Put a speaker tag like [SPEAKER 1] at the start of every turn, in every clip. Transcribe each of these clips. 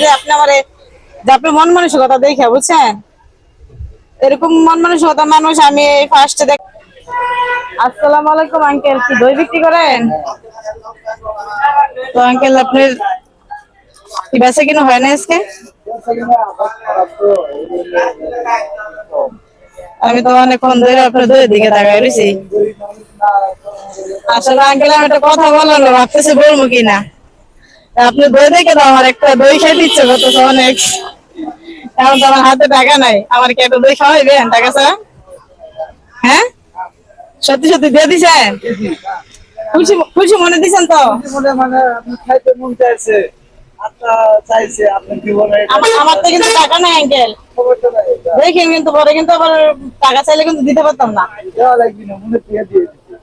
[SPEAKER 1] যে আপনি আমারে যে আপনি মন মানসিকতা দেখে বুঝছেন, এরকম মন মানসিকতা মানুষ আমি এই ফার্স্টে দেখ। আসসালামু আলাইকুম আঙ্কেল, কি দই বিক্রি করেন? তো আঙ্কেল আপনার কি বেচা কিনা হয় না আজকে? আমি তো অনেকক্ষণ ধরে আপনার দইয়ের দিকে তাকাই রয়েছি। আসলে আঙ্কেল আমি একটা কথা বললাম ভাবতেছি বলবো কিনা। আপনি দই দেখে তো আমার একটা দই খেতে ইচ্ছে করতেছে অনেক। এখন তো আমার হাতে টাকা নাই, আমার কি একটা দই খাওয়াইবেন টাকা ছাড়া? হ্যাঁ, সত্যি সত্যি দিয়ে দিছেন? খুশি খুশি মনে দিছেন তো?
[SPEAKER 2] মনে মানে আপনি খাইতে মন চাইছে, আচ্ছা চাইছে আপনি জীবনে
[SPEAKER 1] আমার তো কিন্তু টাকা নাই আঙ্কেল,
[SPEAKER 2] খবরটা নাই
[SPEAKER 1] দেখেন কিন্তু পরে কিন্তু আবার টাকা চাইলে কিন্তু দিতে পারতাম না।
[SPEAKER 2] দেওয়া লাগবে না, মনে দিয়ে দিয়ে দিচ্ছে।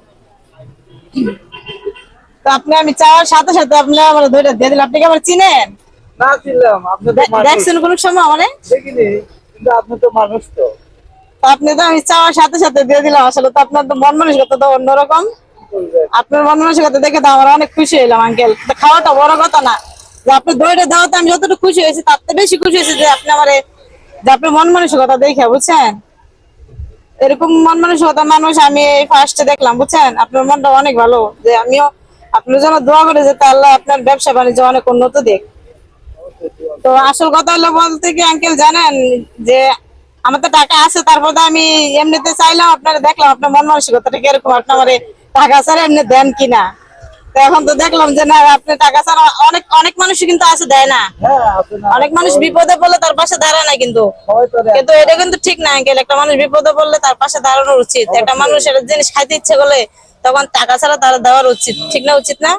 [SPEAKER 1] তো আপনি আমি চাওয়ার সাথে সাথে আপনি আমার দইটা দিয়ে দিলেন। আপনি কি আমার চিনেন?
[SPEAKER 2] না ছিলাম, আপনি তো মানুষ
[SPEAKER 1] দেখছেন কোন সময় মানে?
[SPEAKER 2] দেখিনি, কিন্তু আপনি তো মানুষ তো
[SPEAKER 1] তো আপনি তো আমি চাওয়ার সাথে সাথে দিয়ে দিলাম। আসলে তো আপনার তো মন মানসিকতা তো অন্যরকম।
[SPEAKER 2] কি করবেন।
[SPEAKER 1] আপনার মন মানসিকতা দেখে তো আমার অনেক খুশি হইলাম আঙ্কেল। খাওয়াটা বড় কথা না, যে আপনি দইটা দেওয়াতে আমি যতটুকু খুশি হয়েছি তার থেকে বেশি খুশি হয়েছি যে আপনি আমারে যে আপনার মন মানসিকতা দেখে বুঝছেন, এরকম মন মানসিকতা মানুষ আমি ফার্স্টে দেখলাম বুঝছেন। আপনার মনটা অনেক ভালো, যে আমিও আপনার জন্য দোয়া করে যে আল্লাহ আপনার ব্যবসা বাণিজ্য অনেক উন্নত দিক। তো আসল কথা হলো বলতে কি আঙ্কেল জানেন, যে আমার তো টাকা আছে, তারপর তো আমি এমনিতে চাইলাম আপনারা, দেখলাম আপনার মন মানসিকতাটা কিরকম, আপনি আমার টাকা ছাড়া এমনি দেন কিনা। তো এখন তো দেখলাম যে না, আপনি টাকা ছাড়া অনেক অনেক মানুষই কিন্তু আছে দেয় না।
[SPEAKER 2] হ্যাঁ আপনি না
[SPEAKER 1] অনেক মানুষ বিপদে পড়লে তার পাশে দাঁড়ায় না কিন্তু,
[SPEAKER 2] সবাই তো দেয়।
[SPEAKER 1] কিন্তু এটা কিন্তু ঠিক না আঙ্কেল। একটা মানুষ বিপদে পড়লে তার পাশে দাঁড়ানো উচিত। একটা মানুষ একটা জিনিস খাইতে ইচ্ছে করলে তখন টাকা ছাড়া তারা দেওয়ার উচিত, ঠিক না? উচিত না?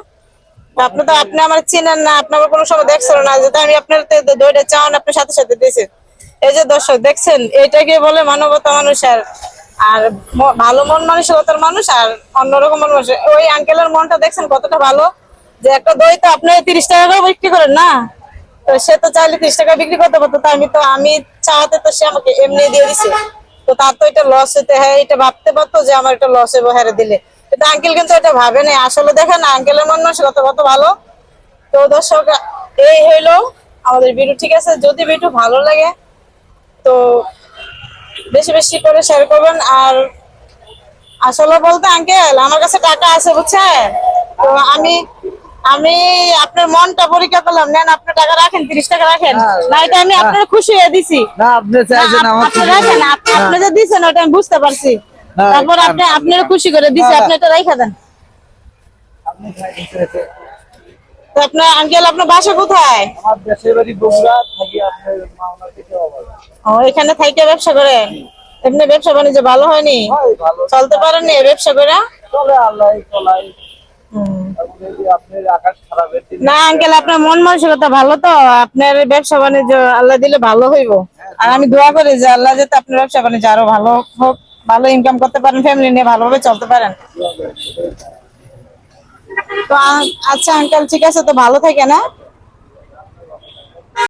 [SPEAKER 1] আপনি তো আপনি আমার চিনেন না, আপনি আমার কোনো সময় দেখছেন না, যেটা আমি আপনার দইটা চাওয়ান আপনার সাথে সাথে দিয়েছেন। এই যে দর্শক দেখছেন, এইটাকে বলে মানবতা মানুষ। আর আর ভালো মন মানসিকতার মানুষ আর অন্যরকম মন মানুষ। ওই আঙ্কেলের মনটা দেখছেন কতটা ভালো, যে একটা দই তো আপনি 30 টাকা করে বিক্রি করেন না, তো সে তো চাইলে 30 টাকা বিক্রি করতে পারতো। তো আমি চাওয়াতে তো সে আমাকে এমনি দিয়ে দিছে। তো তার তো এটা লস হইতে, হ্যাঁ এটা ভাবতে পারতো যে আমার এটা লস হইব হেরে দিলে, কিন্তু আঙ্কেল কিন্তু এটা ভাবে নাই। আসলে দেখেন আঙ্কেলের মন মানসিকতা কত ভালো। তো দর্শক এই হইলো আমাদের ভিডিও, ঠিক আছে? যদি ভিডিও ভালো লাগে তো বেশি বেশি করে শেয়ার করবেন। আর আসলে বলতে আঙ্কেল আমার কাছে টাকা আছে বুঝছেন, তো আমি আমি আপনার মনটা পরীক্ষা করলাম, নেন আপনার টাকা রাখেন, 30 টাকা রাখেন। না এটা আমি আপনার খুশি হয়ে দিছি।
[SPEAKER 2] না আপনি
[SPEAKER 1] না
[SPEAKER 2] চাইছেন আমার
[SPEAKER 1] আপনি রাখেন, আপনি যে দিচ্ছেন ওটা আমি বুঝতে পারছি।
[SPEAKER 2] না,
[SPEAKER 1] তারপর আপনার খুশি করে দিছি,
[SPEAKER 2] না,
[SPEAKER 1] আপনি এটা রেখে দেন।
[SPEAKER 2] আপনি চাইছেন।
[SPEAKER 1] তো আপনার আঙ্কেল আপনার বাসা কোথায়?
[SPEAKER 2] আমার দেশের বাড়ি বগুড়া, থাকি আপনার মাওনার দিকে অবস্থা।
[SPEAKER 1] ও এখানে থাইকে ব্যবসা করেন? এমনি ব্যবসা বাণিজ্য ভালো হয়নি?
[SPEAKER 2] হয় ভালো
[SPEAKER 1] চলতে পারেননি এই ব্যবসা করে?
[SPEAKER 2] চলে, আল্লাহ চলাই।
[SPEAKER 1] হুম।
[SPEAKER 2] আপনার আকাশ খারাপের দিন
[SPEAKER 1] না আঙ্কেল আপনার মন মানসিকতা ভালো, তো আপনার ব্যবসা বাণিজ্য আল্লাহ দিলে ভালো হইব। আর আমি দোয়া করি যে আল্লাহ যাতে আপনার ব্যবসা বাণিজ্য আরো ভালো হোক, ভালো ইনকাম করতে পারেন, ফ্যামিলি নিয়ে ভালোভাবে চলতে পারেন। তো আচ্ছা আঙ্কেল ঠিক আছে, তো ভালো থাকেন। হ্যাঁ।